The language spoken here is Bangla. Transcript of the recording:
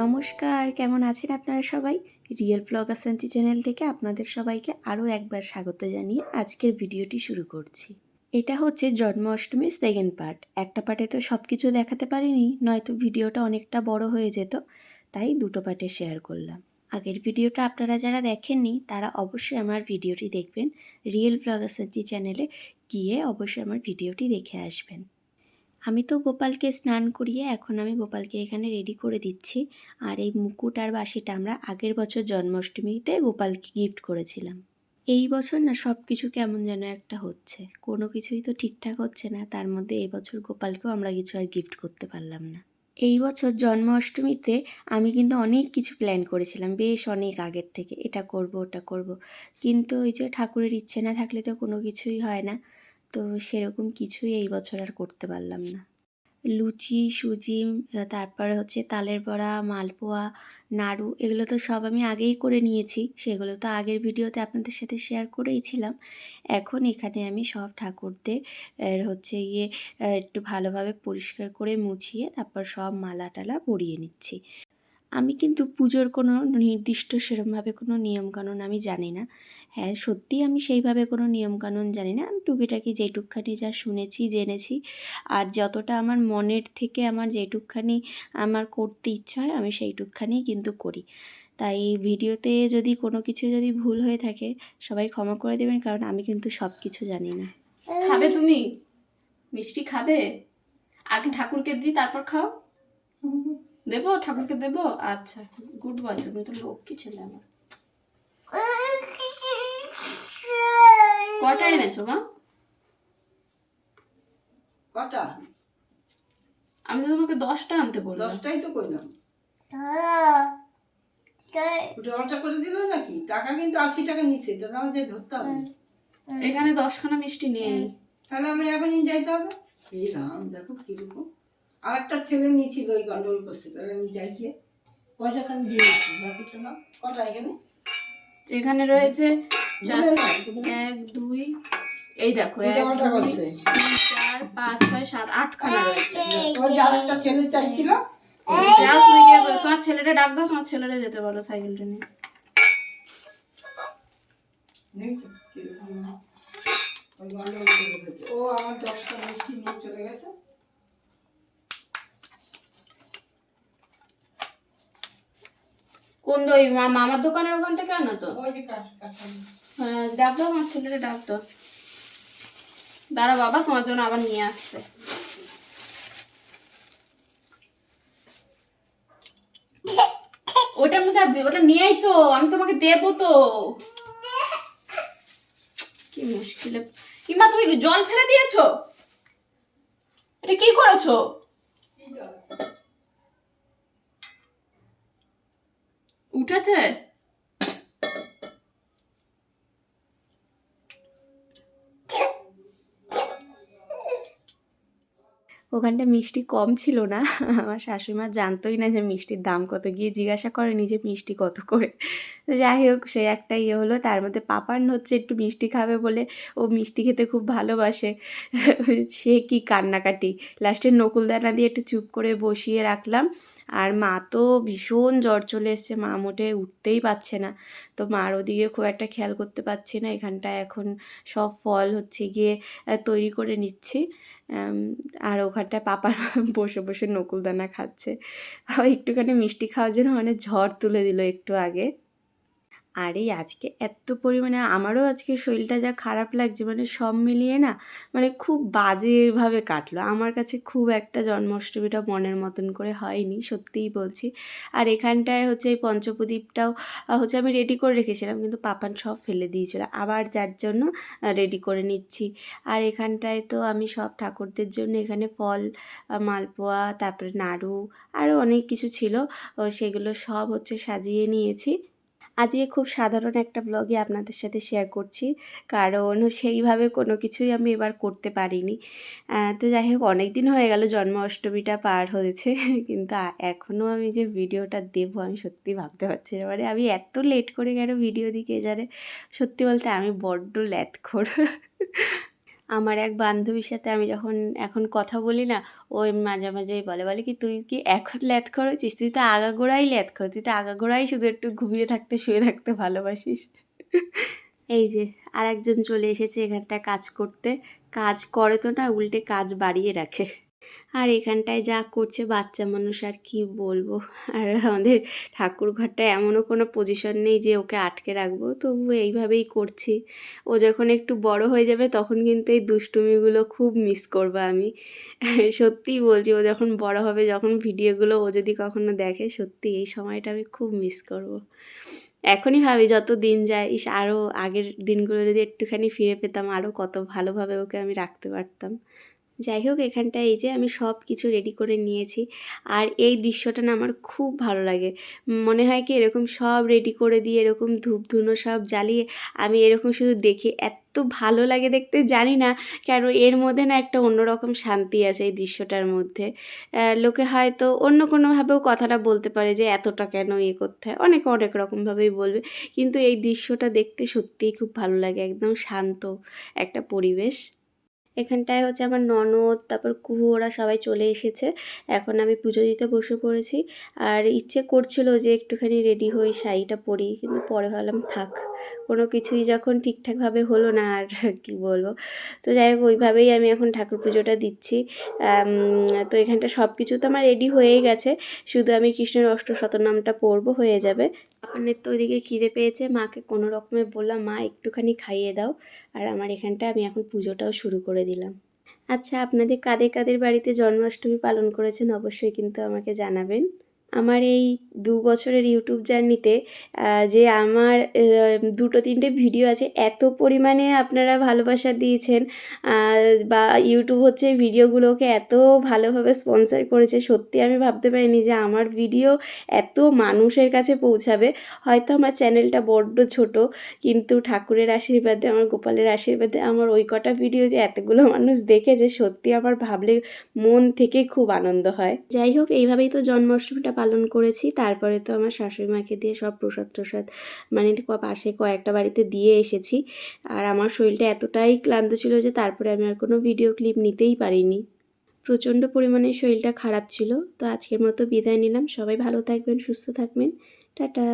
নমস্কার, কেমন আছেন আপনারা সবাই? রিয়েল ব্লগার শান্তি চ্যানেল থেকে আপনাদের সবাইকে আরও একবার স্বাগত জানিয়ে আজকের ভিডিওটি শুরু করছি। এটা হচ্ছে জন্মাষ্টমীর সেকেন্ড পার্ট। একটা পার্টে তো সব কিছু দেখাতে পারিনি, নয়তো ভিডিওটা অনেকটা বড় হয়ে যেত, তাই দুটো পার্টে শেয়ার করলাম। আগের ভিডিওটা আপনারা যারা দেখেননি তারা অবশ্যই আমার ভিডিওটি দেখবেন। রিয়েল ব্লগার শান্তি চ্যানেলে গিয়ে অবশ্যই আমার ভিডিওটি দেখে আসবেন। আমি তো গোপালকে স্নান করিয়ে এখন আমি গোপালকে এখানে রেডি করে দিচ্ছি। আর এই মুকুট আর বাঁশিটা আমরা আগের বছর জন্মাষ্টমীতে গোপালকে গিফট করেছিলাম। এই বছর না সব কিছু কেমন যেন একটা হচ্ছে, কোনো কিছুই তো ঠিকঠাক হচ্ছে না। তার মধ্যে এই বছর গোপালকেও আমরা কিছু আর গিফট করতে পারলাম না। এই বছর জন্মাষ্টমীতে আমি কিন্তু অনেক কিছু প্ল্যান করেছিলাম, বেশ অনেক আগের থেকে, এটা করব ওটা করব, কিন্তু ওই যে ঠাকুরের ইচ্ছে না থাকলে তো কোনো কিছুই হয় না। তো সেরকম কিছুই এই বছর আর করতে পারলাম না। লুচি, সুজি, তারপরে হচ্ছে তালের বড়া, মালপোয়া, নাড়ু, এগুলো তো সব আমি আগেই করে নিয়েছি। সেগুলো তো আগের ভিডিওতে আপনাদের সাথে শেয়ার করেইছিলাম। এখন এখানে আমি সব ঠাকুরদের হচ্ছে একটু ভালোভাবে পরিষ্কার করে মুছিয়ে তারপর সব মালা টালা পরিয়ে নিচ্ছি। আমি কিন্তু পুজোর কোনো নির্দিষ্ট সেরমভাবে কোনো নিয়মকানুন আমি জানি না। হ্যাঁ, সত্যিই আমি সেইভাবে কোনো নিয়মকানুন জানি না। আমি টুকিটাকি যেটুকখানি যা শুনেছি, জেনেছি, আর যতটা আমার মনের থেকে আমার যেটুকখানি আমার করতে ইচ্ছা হয় আমি সেইটুকখানিই কিন্তু করি। তাই ভিডিওতে যদি কোনো কিছু যদি ভুল হয়ে থাকে সবাই ক্ষমা করে দেবেন, কারণ আমি কিন্তু সব কিছু জানি না। খাবে তুমি মিষ্টি? খাবে? আগে ঠাকুরকে দিই তারপর খাও। দেবো ঠাকুরকে দেবো? আচ্ছা, গুড বয়, তুমি তো লক্ষ্মী ছেলে আমার। কটা এনেছো মা? কটা? আমি তো তোমাকে 10টা আনতে বললাম। 10টাই তো কইলাম। অর্ডার করে দিল নাকি? টাকা কিন্তু 80 টাকা নিচ্ছে, তো দাম যে ধরতে হবে। এখানে 10খানা মিষ্টি নেই। তাহলে আমি এখনই যাইতে হবে। এই রাম, দেখো কিরকম। আর একটা ছেলে নিয়েছিল, ওই গন্ডগোল করছে, তাহলে আমি যাইছি। পয়সা খান দিয়েছি, বাকিটা না। কটা এখানে? এখানে রয়েছে 1 2, এই দেখো 1 2 3 4 5 6 7 8খানা রয়েছে। ওই যে আরেকটা ছেলে চাইছিল। যাও তুমি গিয়ে তোমার ছেলেটা ডাক দাও, তোমার ছেলেটা যেতে বলো সাইকেলটা নিয়ে। ও আমার 10টা মিষ্টি নিয়ে চলে গেছে। কোন দই? মামার দোকানের ওখান থেকে আনো তো? ওই যে কাঠ। হ্যাঁ, ডাক দাও, আমার ছেলেটা ডাক দাও। দাঁড়া বাবা, তোমার জন্য আবার নিয়ে আসছে। ওটার মধ্যে ওটা নিয়েই তো আমি তোমাকে দেবো তো। কি মুশকিলে! ইমা, তুমি জল ফেলে দিয়েছো? এটা কি করেছো? উঠেছে? ওখানটা মিষ্টি কম ছিল না। আমার শাশুড়িমা জানতোই না যে মিষ্টির দাম কত, গিয়ে জিজ্ঞাসা করেনি যে মিষ্টি কত করে। তো যাই হোক, সে একটা হলো। তার মধ্যে পাপান হচ্ছে একটু মিষ্টি খাবে বলে, ও মিষ্টি খেতে খুব ভালোবাসে। সে কি কান্নাকাটি! লাস্টে নকুলদানা দিয়ে একটু চুপ করে বসিয়ে রাখলাম। আর মা তো ভীষণ জ্বর চলে এসছে, মা মোটে উঠতেই পারছে না। তো মার ওদিকে খুব একটা খেয়াল করতে পারছি না। এখানটায় এখন সব ফল হচ্ছে গিয়ে তৈরি করে নিচ্ছি। আর ওখানটায় পাপা বসে বসে নকুলদানা খাচ্ছে। একটুখানি মিষ্টি খাওয়ার জন্য মানে ঝড় তুলে দিল একটু আগে। আর এই আজকে এত পরিমাণে আমারও আজকে শরীরটা যা খারাপ লাগছে, মানে সব মিলিয়ে না, মানে খুব বাজেভাবে কাটলো। আমার কাছে খুব একটা জন্মাষ্টমীটা মনের মতন করে হয়নি, সত্যিই বলছি। আর এখানটায় হচ্ছে এই পঞ্চপ্রদীপটাও হচ্ছে আমি রেডি করে রেখেছিলাম, কিন্তু পাপান সব ফেলে দিয়েছিল, আবার যার জন্য রেডি করে নিচ্ছি। আর এখানটায় তো আমি সব ঠাকুরদের জন্য এখানে ফল, মালপোয়া, তারপরে নাড়ু, আরও অনেক কিছু ছিল, সেগুলো সব হচ্ছে সাজিয়ে নিয়েছি। আজকে খুব সাধারণ একটা ব্লগে আপনাদের সাথে শেয়ার করছি, কারণ সেইভাবে কোনো কিছুই আমি এবার করতে পারিনি। তো যাই হোক, অনেক দিন হয়ে গেল জন্মাষ্টমীটা পার হয়েছে, কিন্তু এখনও আমি যে ভিডিওটা দেবো আমি সত্যি ভাবতে পারছি না। মানে আমি এত লেট করে কেন ভিডিও দিই কে জানে। সত্যি বলতে আমি বড্ড ল্যাতখোর। আমার এক বান্ধবীর সাথে আমি যখন এখন কথা বলি না, ওই মাঝে মাঝেই বলে কি তুই কি এখন ল্যাথখর হয়েছিস? তুই তো আগাগোড়াই ল্যাথখর, তুই তো আগাগোড়াই শুধু একটু ঘুমিয়ে থাকতে শুয়ে থাকতে ভালোবাসিস। এই যে আর একজন চলে এসেছে এখানটায় কাজ করতে। কাজ করে তো না, উল্টে কাজ বাড়িয়ে রাখে। আর এখানটায় যা করছে বাচ্চা মানুষ, আর কি বলবো। আর আমাদের ঠাকুর ঘরটায় এমনও কোনো পজিশন নেই যে ওকে আটকে রাখবো, তবু এইভাবেই করছি। ও যখন একটু বড় হয়ে যাবে তখন কিন্তু এই দুষ্টুমিগুলো খুব মিস করবো আমি। সত্যিই বলছি, ও যখন বড় হবে, যখন ভিডিওগুলো ও যদি কখনো দেখে, সত্যি এই সময়টা আমি খুব মিস করব। এখনই ভাবি যত দিন যায়, আরও আগের দিনগুলো যদি একটুখানি ফিরে পেতাম, আরও কত ভালোভাবে ওকে আমি রাখতে পারতাম। যাই হোক, এখানটায় এই যে আমি সব কিছু রেডি করে নিয়েছি। আর এই দৃশ্যটা না আমার খুব ভালো লাগে। মনে হয় কি এরকম সব রেডি করে দিয়ে, এরকম ধূপ ধুনো সব জ্বালিয়ে আমি এরকম শুধু দেখি, এত ভালো লাগে দেখতে। জানি না কেন এর মধ্যে না একটা অন্যরকম শান্তি আছে এই দৃশ্যটার মধ্যে। লোকে হয়তো অন্য কোনোভাবেও কথাটা বলতে পারে যে এতটা কেন ইয়ে করতে হয়, অনেকে অনেক রকমভাবেই বলবে, কিন্তু এই দৃশ্যটা দেখতে সত্যিই খুব ভালো লাগে। একদম শান্ত একটা পরিবেশ। এখানটায় হচ্ছে আমার ননদ, তারপর কুহু, ওরা সবাই চলে এসেছে। এখন আমি পুজো দিতে বসে পড়েছি। আর ইচ্ছে করছিল যে একটুখানি রেডি হই, শাড়িটা পরি, কিন্তু পরে ভাবলাম থাক, কোনো কিছুই যখন ঠিকঠাকভাবে হলো না, আর কি বলবো। তো যাই হোক, ওইভাবেই আমি এখন ঠাকুর পুজোটা দিচ্ছি। তো এখানটা সব কিছু তো আমার রেডি হয়েই গেছে, শুধু আমি কৃষ্ণের অষ্টশতনামটা পড়বো, হয়ে যাবে। আপনার তো ওইদিকে খিদে পেয়েছে, মাকে কোনো রকমে বললাম মা একটুখানি খাইয়ে দাও। আর আমার এখানটায় আমি এখন পুজোটাও শুরু করে দিলাম। আচ্ছা, আপনাদের কাদের কাদের বাড়িতে জন্মাষ্টমী পালন করেছেন অবশ্যই কিন্তু আমাকে জানাবেন। আমার এই 2 বছরের ইউটিউব জার্নিতে যে আমার 2-3টে ভিডিও আছে, এত পরিমাণে আপনারা ভালোবাসা দিয়েছেন, বা ইউটিউব হচ্ছে ভিডিওগুলোকে এত ভালোভাবে স্পন্সর করেছে, সত্যি আমি ভাবতে পারিনি যে আমার ভিডিও এত মানুষের কাছে পৌঁছাবে। হয়তো আমার চ্যানেলটা বড্ড ছোট, কিন্তু ঠাকুরের আশীর্বাদে, আমার গোপালের আশীর্বাদে আমার ওই কটা ভিডিও যে এতগুলো মানুষ দেখেছে, সত্যি আমার ভাবলে মন থেকে খুব আনন্দ হয়। যাই হোক, এইভাবেই তো জন্মাষ্টমীটা পালন করেছি। তারপরে তো আমার শাশুড়ি মাকে দিয়ে সব প্রসাদ মানে পাশে কয়েকটা বাড়িতে দিয়ে এসেছি। আর আমার শরীরটা এতটাই ক্লান্ত ছিল যে তারপরে আমি আর কোনো ভিডিও ক্লিপ নিতেই পারিনি। প্রচণ্ড পরিমাণে শরীরটা খারাপ ছিল। তো আজকের মতো বিদায় নিলাম। সবাই ভালো থাকবেন, সুস্থ থাকবেন। টাটা।